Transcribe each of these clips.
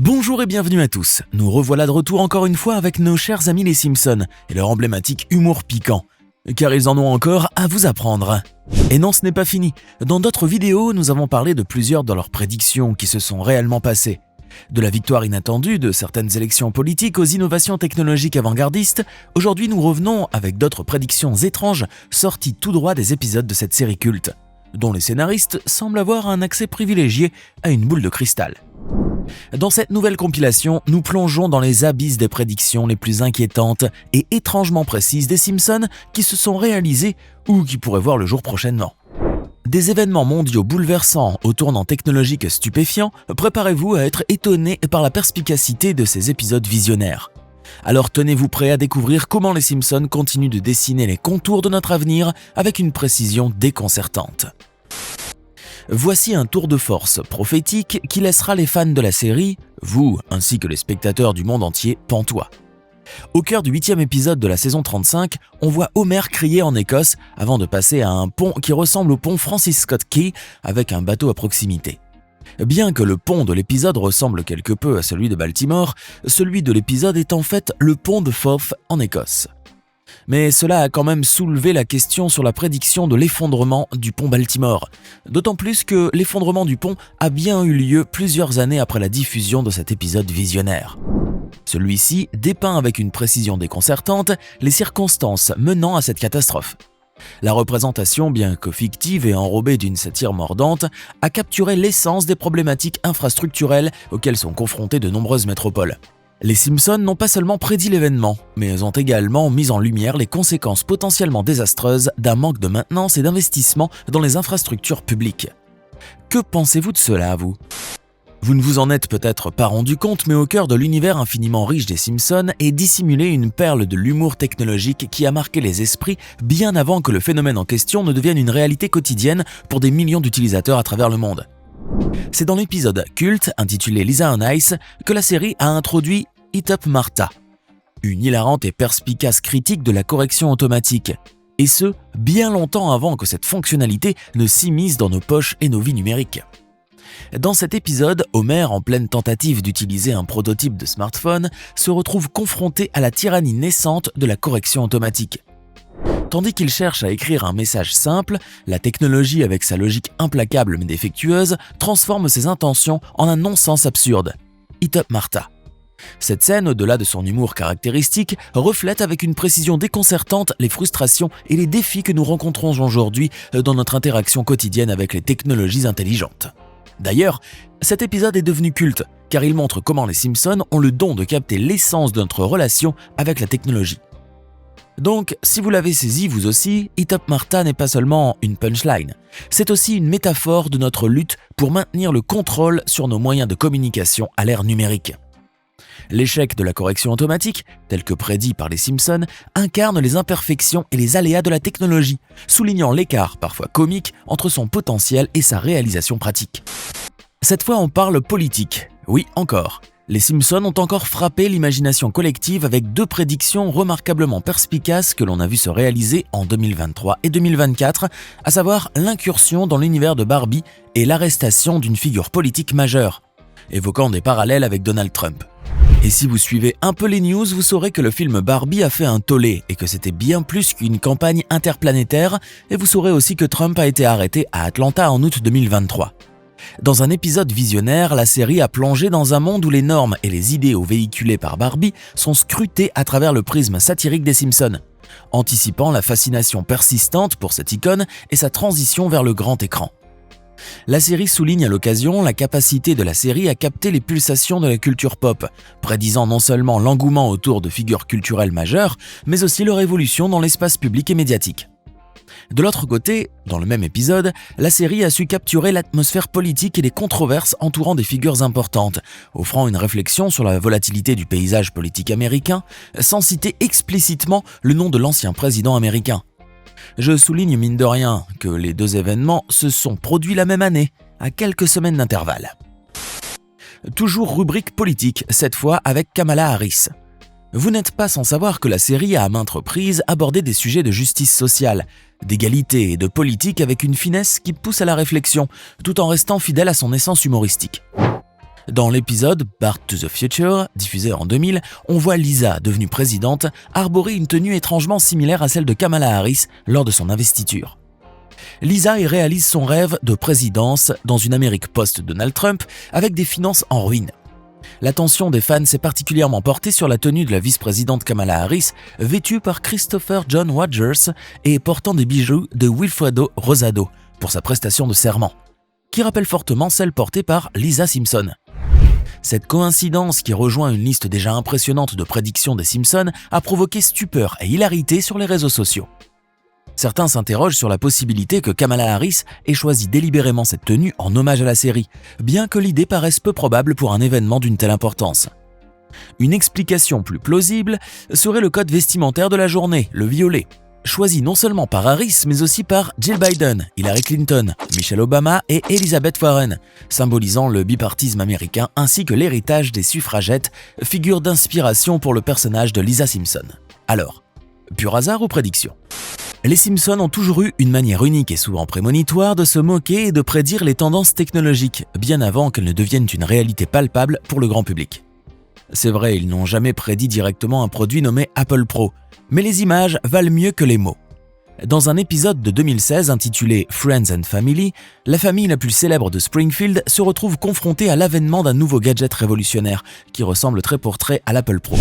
Bonjour et bienvenue à tous. Nous revoilà de retour encore une fois avec nos chers amis les Simpsons et leur emblématique humour piquant. Car ils en ont encore à vous apprendre. Et non, ce n'est pas fini. Dans d'autres vidéos, nous avons parlé de plusieurs de leurs prédictions qui se sont réellement passées. De la victoire inattendue de certaines élections politiques aux innovations technologiques avant-gardistes, aujourd'hui nous revenons avec d'autres prédictions étranges sorties tout droit des épisodes de cette série culte, dont les scénaristes semblent avoir un accès privilégié à une boule de cristal. Dans cette nouvelle compilation, nous plongeons dans les abysses des prédictions les plus inquiétantes et étrangement précises des Simpsons qui se sont réalisées ou qui pourraient voir le jour prochainement. Des événements mondiaux bouleversants au tournant technologique stupéfiant, préparez-vous à être étonnés par la perspicacité de ces épisodes visionnaires. Alors tenez-vous prêts à découvrir comment les Simpsons continuent de dessiner les contours de notre avenir avec une précision déconcertante. Voici un tour de force prophétique qui laissera les fans de la série, vous ainsi que les spectateurs du monde entier, pantois. Au cœur du 8e épisode de la saison 35, on voit Homer crier en Écosse avant de passer à un pont qui ressemble au pont Francis Scott Key avec un bateau à proximité. Bien que le pont de l'épisode ressemble quelque peu à celui de Baltimore, celui de l'épisode est en fait le pont de Forth en Écosse. Mais cela a quand même soulevé la question sur la prédiction de l'effondrement du pont Baltimore, d'autant plus que l'effondrement du pont a bien eu lieu plusieurs années après la diffusion de cet épisode visionnaire. Celui-ci dépeint avec une précision déconcertante les circonstances menant à cette catastrophe. La représentation, bien que fictive et enrobée d'une satire mordante, a capturé l'essence des problématiques infrastructurelles auxquelles sont confrontées de nombreuses métropoles. Les Simpsons n'ont pas seulement prédit l'événement, mais ont également mis en lumière les conséquences potentiellement désastreuses d'un manque de maintenance et d'investissement dans les infrastructures publiques. Que pensez-vous de cela, vous ? Vous ne vous en êtes peut-être pas rendu compte, mais au cœur de l'univers infiniment riche des Simpsons est dissimulée une perle de l'humour technologique qui a marqué les esprits bien avant que le phénomène en question ne devienne une réalité quotidienne pour des millions d'utilisateurs à travers le monde. C'est dans l'épisode culte intitulé Lisa on Ice que la série a introduit Hit Up Martha, une hilarante et perspicace critique de la correction automatique, et ce, bien longtemps avant que cette fonctionnalité ne s'immisce dans nos poches et nos vies numériques. Dans cet épisode, Homer, en pleine tentative d'utiliser un prototype de smartphone, se retrouve confronté à la tyrannie naissante de la correction automatique. Tandis qu'il cherche à écrire un message simple, la technologie, avec sa logique implacable mais défectueuse, transforme ses intentions en un non-sens absurde. Hit Up Martha. Cette scène, au-delà de son humour caractéristique, reflète avec une précision déconcertante les frustrations et les défis que nous rencontrons aujourd'hui dans notre interaction quotidienne avec les technologies intelligentes. D'ailleurs, cet épisode est devenu culte, car il montre comment les Simpsons ont le don de capter l'essence de notre relation avec la technologie. Donc, si vous l'avez saisi vous aussi, Hit Up Martha n'est pas seulement une punchline, c'est aussi une métaphore de notre lutte pour maintenir le contrôle sur nos moyens de communication à l'ère numérique. L'échec de la correction automatique, tel que prédit par les Simpsons, incarne les imperfections et les aléas de la technologie, soulignant l'écart parfois comique entre son potentiel et sa réalisation pratique. Cette fois, on parle politique. Oui, encore. Les Simpsons ont encore frappé l'imagination collective avec deux prédictions remarquablement perspicaces que l'on a vu se réaliser en 2023 et 2024, à savoir l'incursion dans l'univers de Barbie et l'arrestation d'une figure politique majeure, évoquant des parallèles avec Donald Trump. Et si vous suivez un peu les news, vous saurez que le film Barbie a fait un tollé et que c'était bien plus qu'une campagne interplanétaire, et vous saurez aussi que Trump a été arrêté à Atlanta en août 2023. Dans un épisode visionnaire, la série a plongé dans un monde où les normes et les idéaux véhiculés par Barbie sont scrutés à travers le prisme satirique des Simpsons, anticipant la fascination persistante pour cette icône et sa transition vers le grand écran. La série souligne à l'occasion la capacité de la série à capter les pulsations de la culture pop, prédisant non seulement l'engouement autour de figures culturelles majeures, mais aussi leur évolution dans l'espace public et médiatique. De l'autre côté, dans le même épisode, la série a su capturer l'atmosphère politique et les controverses entourant des figures importantes, offrant une réflexion sur la volatilité du paysage politique américain, sans citer explicitement le nom de l'ancien président américain. Je souligne mine de rien que les deux événements se sont produits la même année, à quelques semaines d'intervalle. Toujours rubrique politique, cette fois avec Kamala Harris. Vous n'êtes pas sans savoir que la série a à maintes reprises abordé des sujets de justice sociale, d'égalité et de politique avec une finesse qui pousse à la réflexion, tout en restant fidèle à son essence humoristique. Dans l'épisode Back to the Future, diffusé en 2000, on voit Lisa, devenue présidente, arborer une tenue étrangement similaire à celle de Kamala Harris lors de son investiture. Lisa y réalise son rêve de présidence dans une Amérique post-Donald Trump avec des finances en ruine. L'attention des fans s'est particulièrement portée sur la tenue de la vice-présidente Kamala Harris, vêtue par Christopher John Rogers et portant des bijoux de Wilfredo Rosado pour sa prestation de serment, qui rappelle fortement celle portée par Lisa Simpson. Cette coïncidence, qui rejoint une liste déjà impressionnante de prédictions des Simpsons, a provoqué stupeur et hilarité sur les réseaux sociaux. Certains s'interrogent sur la possibilité que Kamala Harris ait choisi délibérément cette tenue en hommage à la série, bien que l'idée paraisse peu probable pour un événement d'une telle importance. Une explication plus plausible serait le code vestimentaire de la journée, le violet, choisi non seulement par Harris, mais aussi par Jill Biden, Hillary Clinton, Michelle Obama et Elizabeth Warren, symbolisant le bipartisme américain ainsi que l'héritage des suffragettes, figure d'inspiration pour le personnage de Lisa Simpson. Alors, pur hasard ou prédiction ? Les Simpsons ont toujours eu une manière unique et souvent prémonitoire de se moquer et de prédire les tendances technologiques, bien avant qu'elles ne deviennent une réalité palpable pour le grand public. C'est vrai, ils n'ont jamais prédit directement un produit nommé Apple Pro, mais les images valent mieux que les mots. Dans un épisode de 2016 intitulé Friends and Family, la famille la plus célèbre de Springfield se retrouve confrontée à l'avènement d'un nouveau gadget révolutionnaire qui ressemble trait pour trait à l'Apple Pro.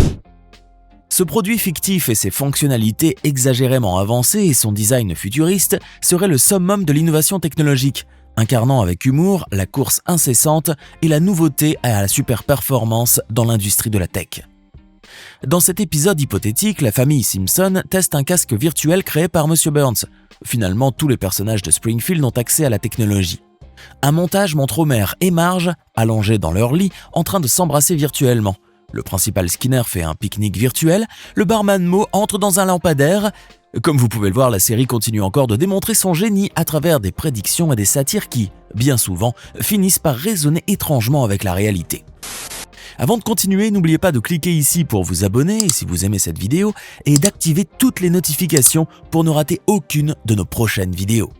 Ce produit fictif et ses fonctionnalités exagérément avancées et son design futuriste seraient le summum de l'innovation technologique, incarnant avec humour la course incessante et la nouveauté à la super performance dans l'industrie de la tech. Dans cet épisode hypothétique, la famille Simpson teste un casque virtuel créé par M. Burns. Finalement, tous les personnages de Springfield ont accès à la technologie. Un montage montre Homer et Marge, allongés dans leur lit, en train de s'embrasser virtuellement. Le principal Skinner fait un pique-nique virtuel, le barman Moe entre dans un lampadaire. Comme vous pouvez le voir, la série continue encore de démontrer son génie à travers des prédictions et des satires qui, bien souvent, finissent par résonner étrangement avec la réalité. Avant de continuer, n'oubliez pas de cliquer ici pour vous abonner si vous aimez cette vidéo et d'activer toutes les notifications pour ne rater aucune de nos prochaines vidéos.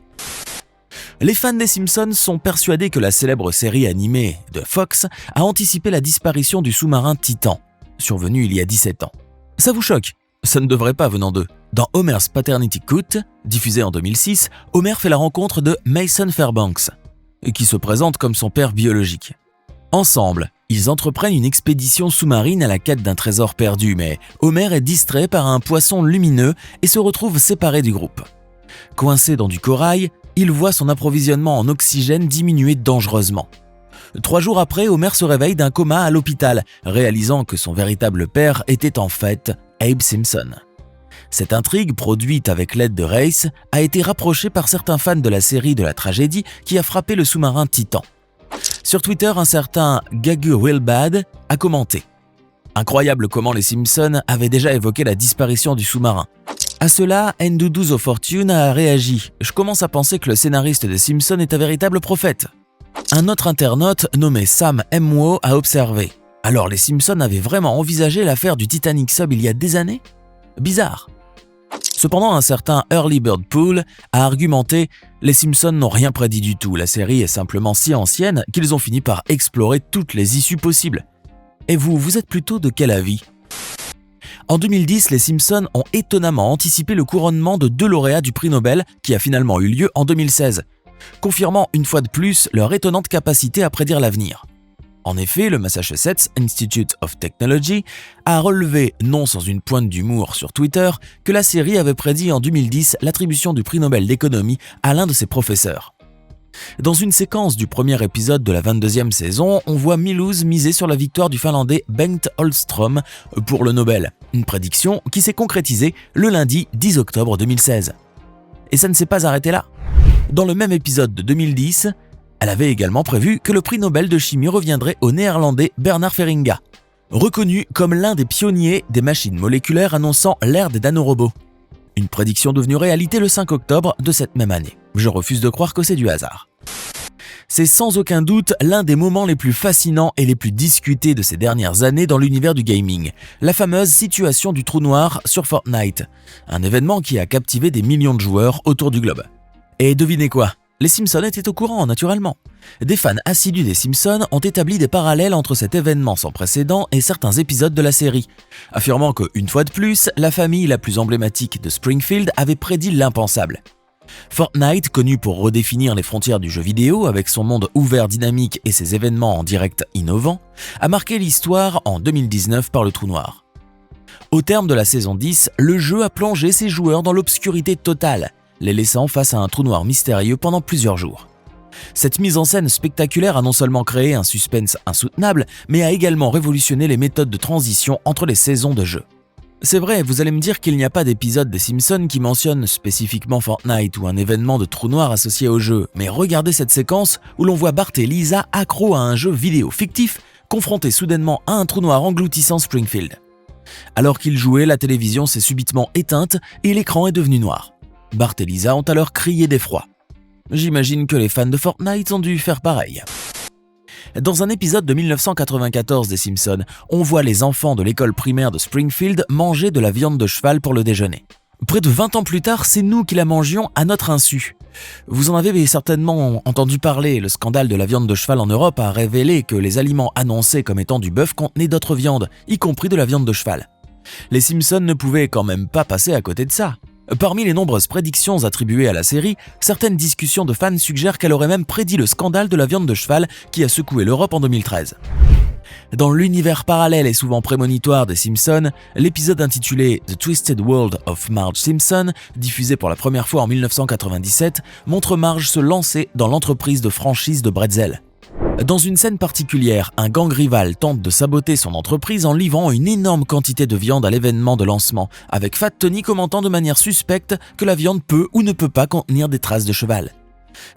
Les fans des Simpsons sont persuadés que la célèbre série animée de Fox a anticipé la disparition du sous-marin Titan, survenu il y a 17 ans. Ça vous choque ? Ça ne devrait pas venant d'eux. Dans Homer's Paternity Court, diffusé en 2006, Homer fait la rencontre de Mason Fairbanks, qui se présente comme son père biologique. Ensemble, ils entreprennent une expédition sous-marine à la quête d'un trésor perdu, mais Homer est distrait par un poisson lumineux et se retrouve séparé du groupe. Coincé dans du corail, il voit son approvisionnement en oxygène diminuer dangereusement. 3 jours après, Homer se réveille d'un coma à l'hôpital, réalisant que son véritable père était en fait Abe Simpson. Cette intrigue, produite avec l'aide de Race, a été rapprochée par certains fans de la série de la tragédie qui a frappé le sous-marin Titan. Sur Twitter, un certain Gagu Wilbad a commenté « Incroyable comment les Simpsons avaient déjà évoqué la disparition du sous-marin. » À cela, Ndoudou Fortune a réagi. « Je commence à penser que le scénariste des Simpsons est un véritable prophète. » Un autre internaute nommé Sam Mwo a observé. « Alors les Simpsons avaient vraiment envisagé l'affaire du Titanic Sub il y a des années ? Bizarre. » Cependant, un certain Early Bird Pool a argumenté « Les Simpsons n'ont rien prédit du tout, la série est simplement si ancienne qu'ils ont fini par explorer toutes les issues possibles. » Et vous êtes plutôt de quel avis ? En 2010, les Simpsons ont étonnamment anticipé le couronnement de 2 lauréats du prix Nobel qui a finalement eu lieu en 2016, confirmant une fois de plus leur étonnante capacité à prédire l'avenir. En effet, le Massachusetts Institute of Technology a relevé, non sans une pointe d'humour sur Twitter, que la série avait prédit en 2010 l'attribution du prix Nobel d'économie à l'un de ses professeurs. Dans une séquence du premier épisode de la 22e saison, on voit Milouz miser sur la victoire du Finlandais Bengt Holmström pour le Nobel, une prédiction qui s'est concrétisée le lundi 10 octobre 2016. Et ça ne s'est pas arrêté là. Dans le même épisode de 2010, elle avait également prévu que le prix Nobel de chimie reviendrait au néerlandais Bernard Feringa, reconnu comme l'un des pionniers des machines moléculaires annonçant l'ère des nanorobots. Une prédiction devenue réalité le 5 octobre de cette même année. Je refuse de croire que c'est du hasard. C'est sans aucun doute l'un des moments les plus fascinants et les plus discutés de ces dernières années dans l'univers du gaming, la fameuse situation du trou noir sur Fortnite, un événement qui a captivé des millions de joueurs autour du globe. Et devinez quoi ? Les Simpsons étaient au courant, naturellement. Des fans assidus des Simpsons ont établi des parallèles entre cet événement sans précédent et certains épisodes de la série, affirmant qu'une fois de plus, la famille la plus emblématique de Springfield avait prédit l'impensable. Fortnite, connu pour redéfinir les frontières du jeu vidéo avec son monde ouvert dynamique et ses événements en direct innovants, a marqué l'histoire en 2019 par le trou noir. Au terme de la saison 10, le jeu a plongé ses joueurs dans l'obscurité totale, les laissant face à un trou noir mystérieux pendant plusieurs jours. Cette mise en scène spectaculaire a non seulement créé un suspense insoutenable, mais a également révolutionné les méthodes de transition entre les saisons de jeu. C'est vrai, vous allez me dire qu'il n'y a pas d'épisode des Simpsons qui mentionne spécifiquement Fortnite ou un événement de trou noir associé au jeu, mais regardez cette séquence où l'on voit Bart et Lisa accros à un jeu vidéo fictif, confrontés soudainement à un trou noir engloutissant Springfield. Alors qu'ils jouaient, la télévision s'est subitement éteinte et l'écran est devenu noir. Bart et Lisa ont alors crié d'effroi. J'imagine que les fans de Fortnite ont dû faire pareil. Dans un épisode de 1994 des Simpsons, on voit les enfants de l'école primaire de Springfield manger de la viande de cheval pour le déjeuner. Près de 20 ans plus tard, c'est nous qui la mangions à notre insu. Vous en avez certainement entendu parler, le scandale de la viande de cheval en Europe a révélé que les aliments annoncés comme étant du bœuf contenaient d'autres viandes, y compris de la viande de cheval. Les Simpsons ne pouvaient quand même pas passer à côté de ça. Parmi les nombreuses prédictions attribuées à la série, certaines discussions de fans suggèrent qu'elle aurait même prédit le scandale de la viande de cheval qui a secoué l'Europe en 2013. Dans l'univers parallèle et souvent prémonitoire des Simpsons, l'épisode intitulé The Twisted World of Marge Simpson, diffusé pour la première fois en 1997, montre Marge se lancer dans l'entreprise de franchise de bretzel. Dans une scène particulière, un gang rival tente de saboter son entreprise en livrant une énorme quantité de viande à l'événement de lancement, avec Fat Tony commentant de manière suspecte que la viande peut ou ne peut pas contenir des traces de cheval.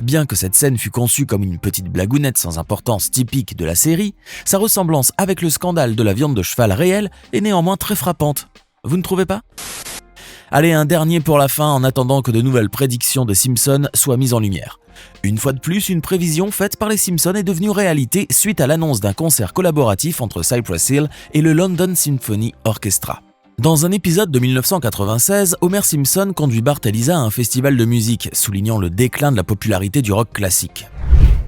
Bien que cette scène fût conçue comme une petite blagounette sans importance typique de la série, sa ressemblance avec le scandale de la viande de cheval réel est néanmoins très frappante. Vous ne trouvez pas ? Allez, un dernier pour la fin en attendant que de nouvelles prédictions des Simpsons soient mises en lumière. Une fois de plus, une prévision faite par les Simpsons est devenue réalité suite à l'annonce d'un concert collaboratif entre Cypress Hill et le London Symphony Orchestra. Dans un épisode de 1996, Homer Simpson conduit Bart et Lisa à un festival de musique, soulignant le déclin de la popularité du rock classique.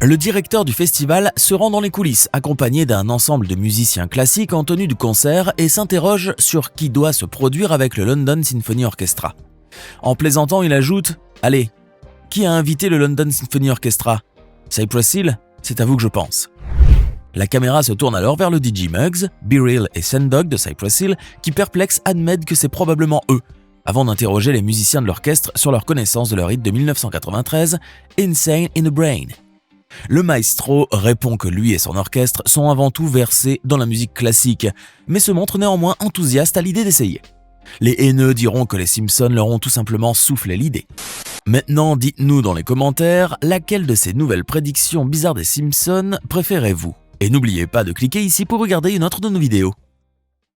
Le directeur du festival se rend dans les coulisses, accompagné d'un ensemble de musiciens classiques en tenue de concert et s'interroge sur qui doit se produire avec le London Symphony Orchestra. En plaisantant, il ajoute « Allez, qui a invité le London Symphony Orchestra ? Cypress Hill ? C'est à vous que je pense. » La caméra se tourne alors vers le DJ Muggs, B-Real et Sendog de Cypress Hill qui perplexes admettent que c'est probablement eux, avant d'interroger les musiciens de l'orchestre sur leur connaissance de leur hit de 1993, Insane in the Brain. Le maestro répond que lui et son orchestre sont avant tout versés dans la musique classique, mais se montre néanmoins enthousiaste à l'idée d'essayer. Les haineux diront que les Simpsons leur ont tout simplement soufflé l'idée. Maintenant, dites-nous dans les commentaires laquelle de ces nouvelles prédictions bizarres des Simpsons préférez-vous. Et n'oubliez pas de cliquer ici pour regarder une autre de nos vidéos.